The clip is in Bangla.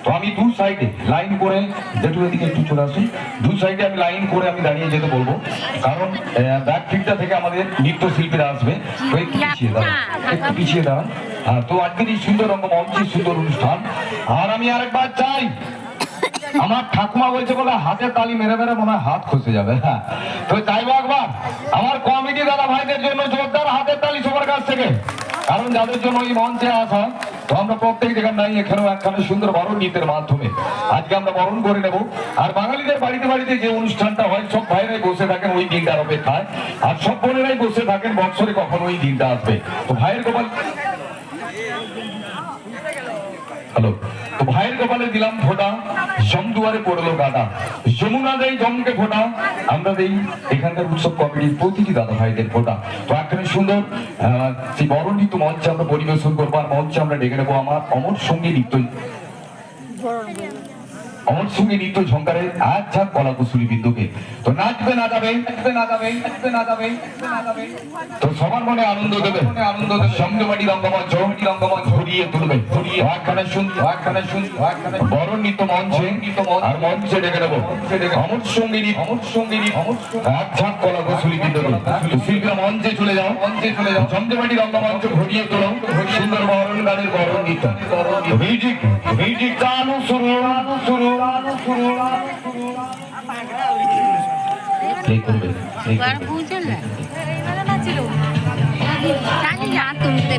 তো আমি দু সাইডে লাইন করে যেটু এদিকে একটু চলে আসুন, দু সাইডে আমি লাইন করে আমি দাঁড়িয়ে যেতে বলবো, কারণ ব্যাক ফিল্ডটা থেকে আমাদের নৃত্যশিল্পীরা আসবে। তো একটু পিছিয়ে দাঁড়ান, একটু পিছিয়ে দাঁড়ান। হ্যাঁ, তো আজকের এই সুন্দর রঙ্গমঞ্চে সুন্দর অনুষ্ঠান। আর আমি আরেকবার চাই, আমার ঠাকুমা বলছে বলে হাতে তালি মেরে মেরে মনে হয় হাত খসে যাবে। হ্যাঁ, তো চাইবো একবার আমার কমিটি দাদা ভাইদের জন্য জোরদার হাতের তালি সবার কাছ থেকে, কারণ যাদের জন্য এই মঞ্চে আসা। তো আমরা প্রত্যেক জায়গায় নাই, এখানেও একখানে সুন্দর বরণ নৃত্যের মাধ্যমে আজকে আমরা বরণ করে নেব। আর বাঙালিদের বাড়িতে বাড়িতে যে অনুষ্ঠানটা হয়, সব ভাইরাই বসে থাকেন ওই দিনটার অপেক্ষায়, আর সব বোনেরাই বসে থাকেন বছরে কখন ওই দিনটা আসবে। তো ভাইয়ের কপাল, হ্যালো, তো ভাইয়ের কপালে দিলাম ফোঁটা, জমদুয়ারে পড়লো গাদা, যমুনা দেই জমকে ফোঁটা, আমরা দেই এখানকার উৎসব কমিটির প্রতিটি দাদা ভাইদের ফোঁটা। তো একখানে সুন্দর সেই বড় নৃত্য মঞ্চে আমরা পরিবেশন করবো, আর মঞ্চে আমরা ডেকে নেবো আমার অমর সঙ্গী নৃত্য, অমর সঙ্গী নৃত্য ঝঙ্কারে এক ঝাঁক কলা কুসুরি বিন্দুকে। তো নাচবে না যাবে, নাচবে না যাবে, নাচবে না যাবে, তো সবার মনে আনন্দ দেবে, আনন্দ দেবে। সঙ্গমাটি রঙ্গমঞ্চ, রঙ্গমঞ্চ ঘুরিয়ে তুলবে, ঘুরিয়ে একখানে শুনতে, একখানে শুনতে, একখানে বড় নৃত্য মঞ্চে, আর মঞ্চে ডেকে নেবো অমর সঙ্গী, অমর সঙ্গী, এক ঝাঁক কলা কুসুরি বিন্দুকে। শিল্পীরা মঞ্চে চলে যাও, মঞ্চে চলে যাও। সঙ্গমাটি রঙ্গমঞ্চ ঘুরিয়ে তোলো সুন্দর বরণ গানের বরণ নৃত্য। মিউজিক, মিউজিক চালু, শুরু, শুরু, শুরু, শুরু। প্লে করবে, প্লে করবে। জানি না তুলতে